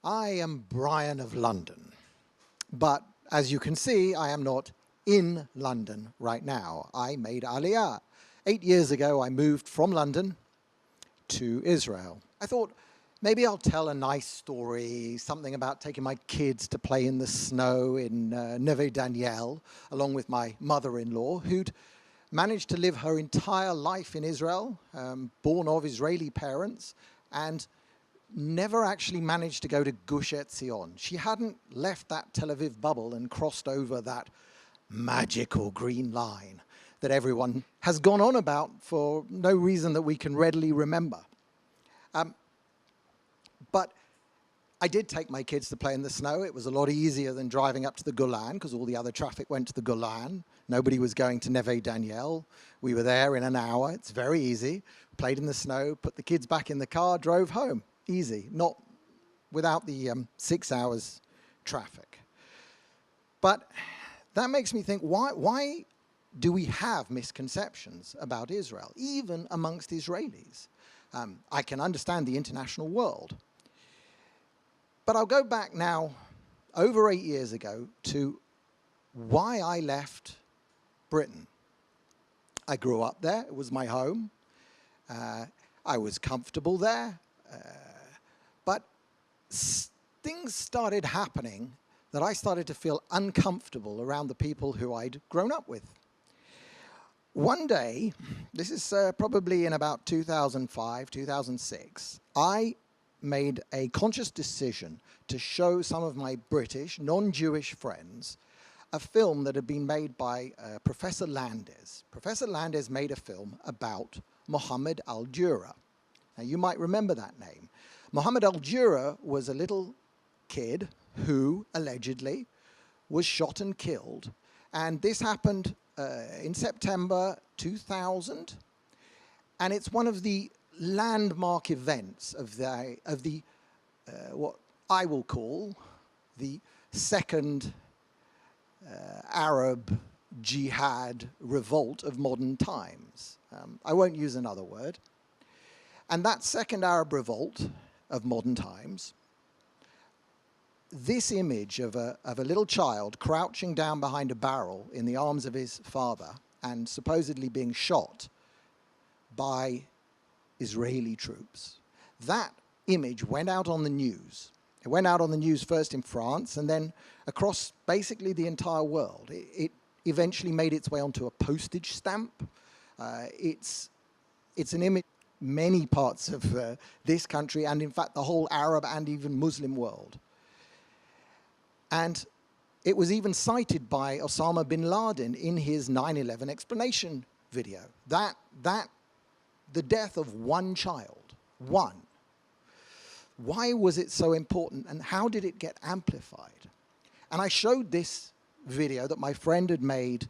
I am Brian of London, but as you can see, I am not in London right now. I made Aliyah. 8 years ago, I moved from London to Israel. I thought maybe I'll tell a nice story, something about taking my kids to play in the snow in Neve Daniel, along with my mother-in-law, who'd managed to live her entire life in Israel, born of Israeli parents, and never actually managed to go to Gush Etzion. She hadn't left that Tel Aviv bubble and crossed over that magical green line that everyone has gone on about for no reason that we can readily remember. But I did take my kids to play in the snow. It was a lot easier than driving up to the Golan because all the other traffic went to the Golan. Nobody was going to Neve Daniel. We were there in an hour. It's very easy. Played in the snow, put the kids back in the car, drove home. Easy, not without the 6 hours traffic. But that makes me think, why do we have misconceptions about Israel, even amongst Israelis? I can understand the international world. But I'll go back now, over 8 years ago, to why I left Britain. I grew up there. It was my home. I was comfortable there. But things started happening that I started to feel uncomfortable around the people who I'd grown up with. One day, this is probably in about 2005, 2006, I made a conscious decision to show some of my British, non-Jewish friends a film that had been made by Professor Landis. Professor Landis made a film about Mohammed al-Jura. Now, you might remember that name. Mohammed al-Jura was a little kid who, allegedly, was shot and killed. And this happened in September 2000. And it's one of the landmark events of the what I will call the second Arab jihad revolt of modern times. I won't use another word. And that second Arab revolt of modern times, this image of a little child crouching down behind a barrel in the arms of his father and supposedly being shot by Israeli troops, that image went out on the news. It went out on the news first in France and then across basically the entire world. It eventually made its way onto a postage stamp. It's an image many parts of this country and in fact the whole Arab and even Muslim world. And it was even cited by Osama bin Laden in his 9/11 explanation video. The death of one child, one. Why was it so important and how did it get amplified? And I showed this video that my friend had made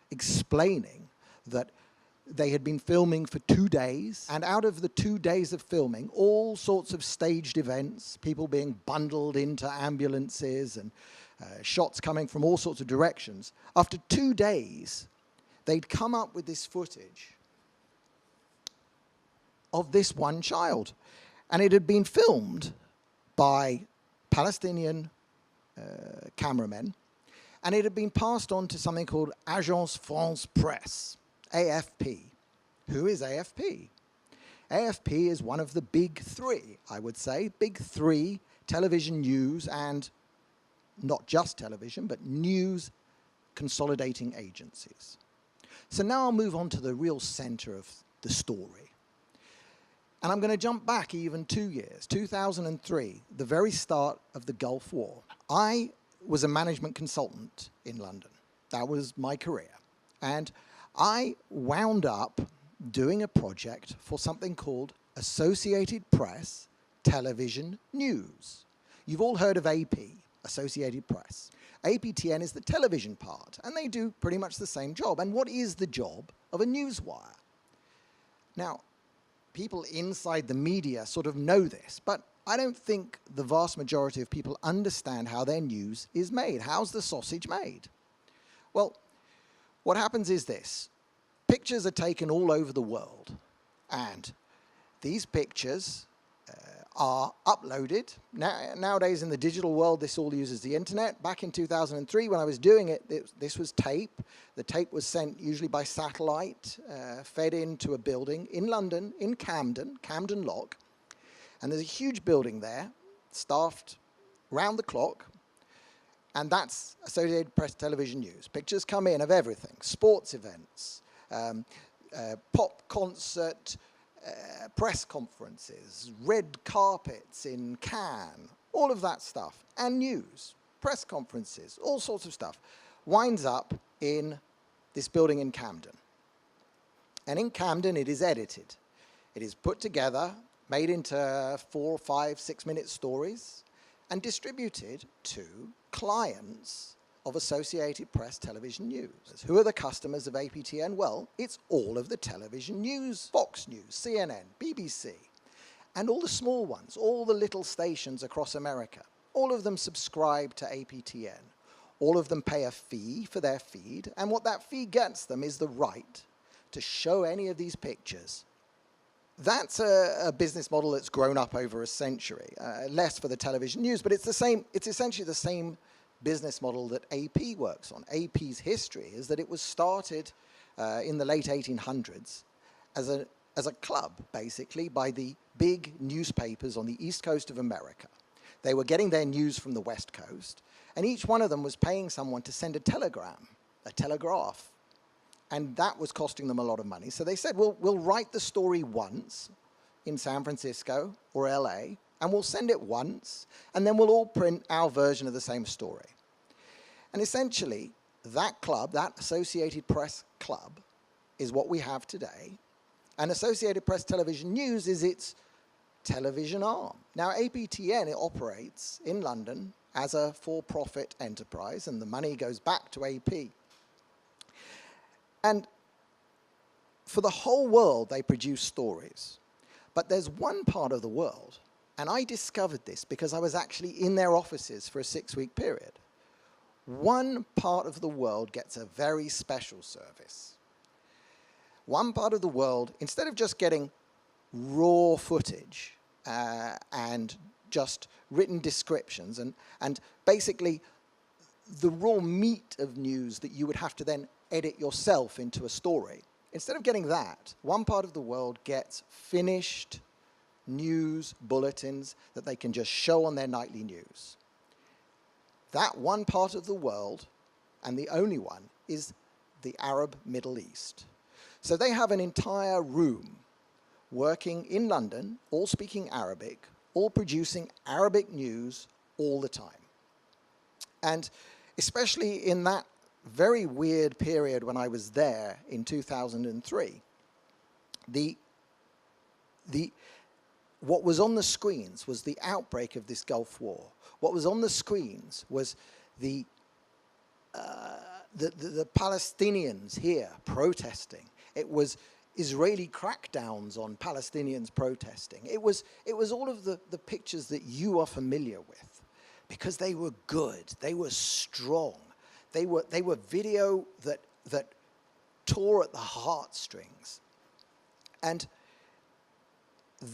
explaining that they had been filming for 2 days, and out of the 2 days of filming, all sorts of staged events, people being bundled into ambulances and shots coming from all sorts of directions. After 2 days, they'd come up with this footage of this one child. And it had been filmed by Palestinian cameramen, and it had been passed on to something called Agence France Presse, AFP. Who is AFP? AFP is one of the big three, I would say, big three television news and not just television, but news consolidating agencies. So now I'll move on to the real center of the story. And I'm going to jump back even 2 years, 2003, the very start of the Gulf War. I was a management consultant in London. That was my career. And I wound up doing a project for something called Associated Press Television News. You've all heard of AP, Associated Press. APTN is the television part, and they do pretty much the same job. And what is the job of a newswire? Now, people inside the media sort of know this, but I don't think the vast majority of people understand how their news is made. How's the sausage made? Well, what happens is this. Pictures are taken all over the world, and these pictures are uploaded. Nowadays in the digital world, this all uses the internet. Back in 2003, when I was doing it, this was tape. The tape was sent usually by satellite, fed into a building in London, in Camden Lock. And there's a huge building there, staffed round the clock. And that's Associated Press Television News. Pictures come in of everything: sports events, pop concert, press conferences, red carpets in Cannes, all of that stuff, and news, press conferences, all sorts of stuff, winds up in this building in Camden. And in Camden, it is edited. It is put together, made into 4, 5, 6-minute stories, and distributed to clients of Associated Press Television News. Who are the customers of APTN? Well, it's all of the television news: Fox News, CNN, BBC, and all the small ones, all the little stations across America. All of them subscribe to APTN. All of them pay a fee for their feed, and what that fee gets them is the right to show any of these pictures. That's a business model that's grown up over a century, less for the television news, but it's essentially the same business model that AP works on. AP's history is that it was started in the late 1800s as a club, basically, by the big newspapers on the east coast of America. They were getting their news from the west coast, and each one of them was paying someone to send a telegram, a telegraph, and that was costing them a lot of money. So they said, we'll write the story once in San Francisco or LA, and we'll send it once, and then we'll all print our version of the same story. And essentially, that club, that Associated Press Club, is what we have today. And Associated Press Television News is its television arm. Now, APTN, it operates in London as a for-profit enterprise, and the money goes back to AP. And for the whole world, they produce stories. But there's one part of the world, and I discovered this because I was actually in their offices for a 6-week period. One part of the world gets a very special service. One part of the world, instead of just getting raw footage and just written descriptions and basically the raw meat of news that you would have to then edit yourself into a story, instead of getting that, one part of the world gets finished news bulletins that they can just show on their nightly news. That one part of the world, and the only one, is the Arab Middle East. So they have an entire room working in London, all speaking Arabic, all producing Arabic news all the time. And especially in that very weird period when I was there in 2003, what was on the screens was the outbreak of this Gulf War. What was on the screens was the Palestinians here protesting. It was Israeli crackdowns on Palestinians protesting. It was all of the pictures that you are familiar with, because they were good, they were strong, they were video that tore at the heartstrings. And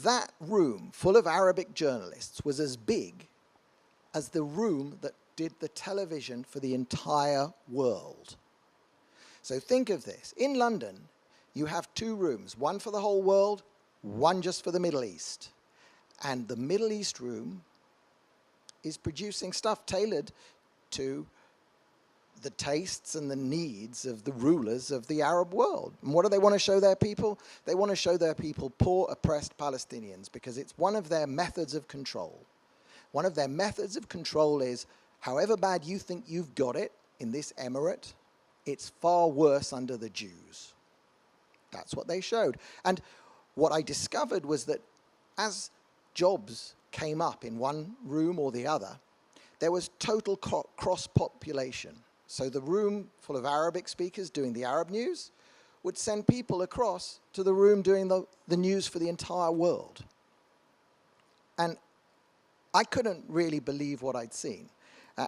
that room full of Arabic journalists was as big as the room that did the television for the entire world. So think of this. In London, you have 2 rooms, one for the whole world, one just for the Middle East. And the Middle East room is producing stuff tailored to the tastes and the needs of the rulers of the Arab world. And what do they want to show their people? They want to show their people poor, oppressed Palestinians, because it's one of their methods of control. One of their methods of control is, however bad you think you've got it in this emirate, it's far worse under the Jews. That's what they showed. And what I discovered was that as jobs came up in one room or the other, there was total cross-population. So the room full of Arabic speakers doing the Arab news would send people across to the room doing the news for the entire world. And I couldn't really believe what I'd seen.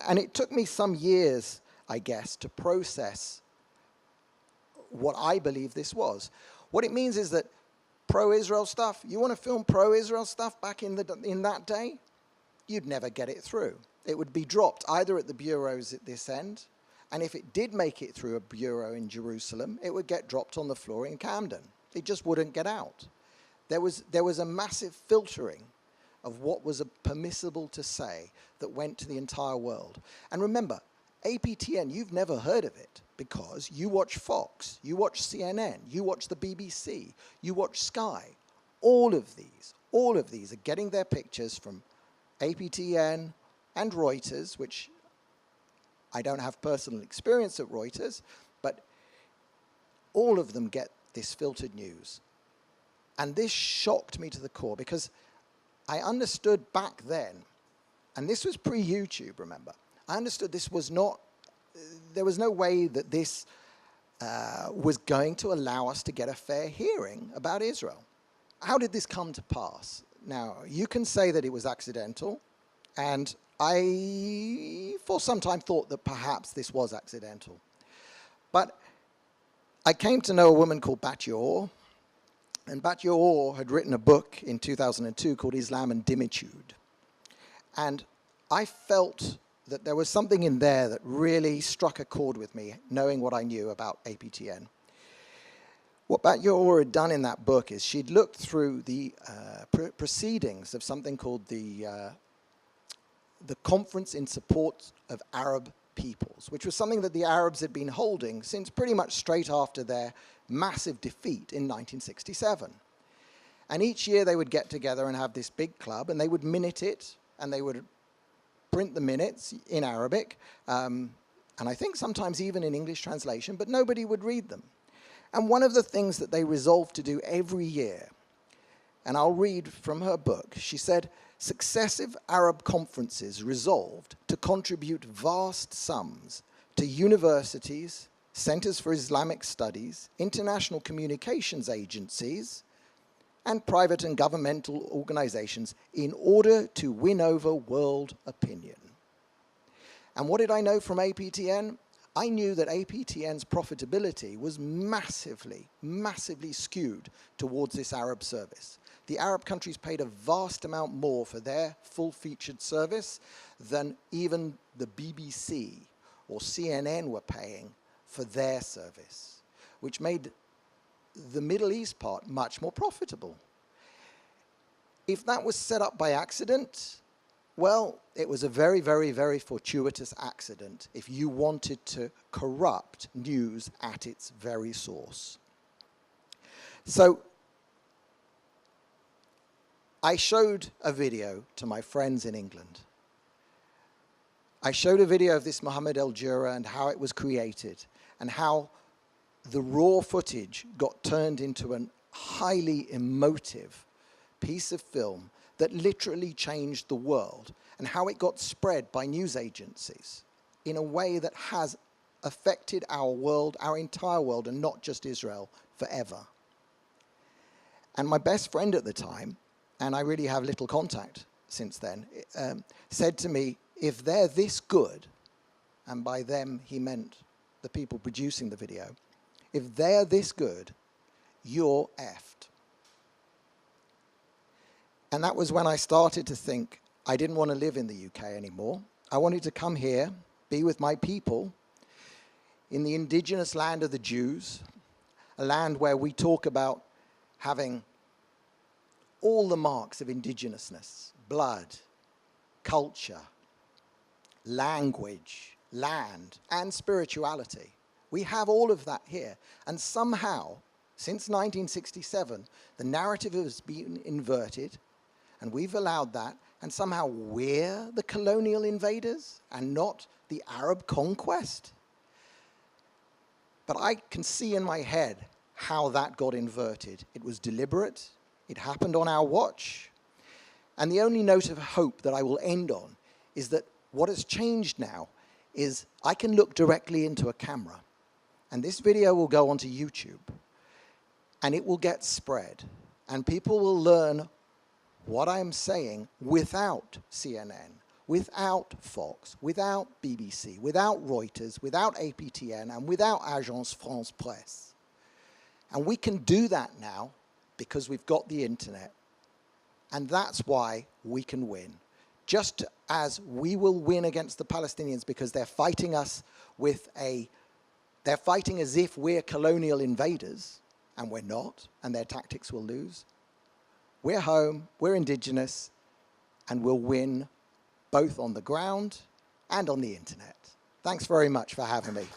And it took me some years, I guess, to process what I believe this was. What it means is that pro-Israel stuff. You want to film pro-Israel stuff back in that day? You'd never get it through. It would be dropped either at the bureaus at this end, and if it did make it through a bureau in Jerusalem, it would get dropped on the floor in Camden. It just wouldn't get out. There was a massive filtering of what was permissible to say that went to the entire world. And remember, APTN, you've never heard of it because you watch Fox, you watch CNN, you watch the BBC, you watch Sky. All of these are getting their pictures from APTN and Reuters, which I don't have personal experience at Reuters, but all of them get this filtered news. And this shocked me to the core because I understood back then, and this was pre-YouTube, remember, I understood this was not, there was no way that this was going to allow us to get a fair hearing about Israel. How did this come to pass? Now, you can say that it was accidental, and I, for some time, thought that perhaps this was accidental. But I came to know a woman called Batya Or, and Batya Or had written a book in 2002 called Islam and Dhimmitude. And I felt that there was something in there that really struck a chord with me, knowing what I knew about APTN. What Batya Or had done in that book is she'd looked through the proceedings of something called the Conference in Support of Arab Peoples, which was something that the Arabs had been holding since pretty much straight after their massive defeat in 1967. And each year they would get together and have this big club, and they would minute it, and they would print the minutes in Arabic, and I think sometimes even in English translation, but nobody would read them. And one of the things that they resolved to do every year, and I'll read from her book, she said, successive Arab conferences resolved to contribute vast sums to universities, centers for Islamic studies, international communications agencies, and private and governmental organizations in order to win over world opinion. And what did I know from APTN? I knew that APTN's profitability was massively, massively skewed towards this Arab service. The Arab countries paid a vast amount more for their full-featured service than even the BBC or CNN were paying for their service, which made the Middle East part much more profitable. If that was set up by accident, well, it was a very, very, very fortuitous accident if you wanted to corrupt news at its very source. So I showed a video to my friends in England. I showed a video of this Mohammed El Jura and how it was created and how the raw footage got turned into a highly emotive piece of film that literally changed the world, and how it got spread by news agencies in a way that has affected our world, our entire world, and not just Israel, forever. And my best friend at the time, and I really have little contact since then, said to me, if they're this good, and by them he meant the people producing the video, if they're this good, you're effed. And that was when I started to think I didn't want to live in the UK anymore. I wanted to come here, be with my people, in the indigenous land of the Jews, a land where we talk about having all the marks of indigenousness, blood, culture, language, land, and spirituality. We have all of that here. And somehow, since 1967, the narrative has been inverted, and we've allowed that, and somehow we're the colonial invaders and not the Arab conquest. But I can see in my head how that got inverted. It was deliberate. It happened on our watch. And the only note of hope that I will end on is that what has changed now is I can look directly into a camera, and this video will go onto YouTube, and it will get spread, and people will learn what I'm saying without CNN, without Fox, without BBC, without Reuters, without APTN, and without Agence France Presse. And we can do that now because we've got the internet. And that's why we can win. Just as we will win against the Palestinians because they're fighting us they're fighting as if we're colonial invaders, and we're not, and their tactics will lose. We're home, we're indigenous, and we'll win both on the ground and on the internet. Thanks very much for having me.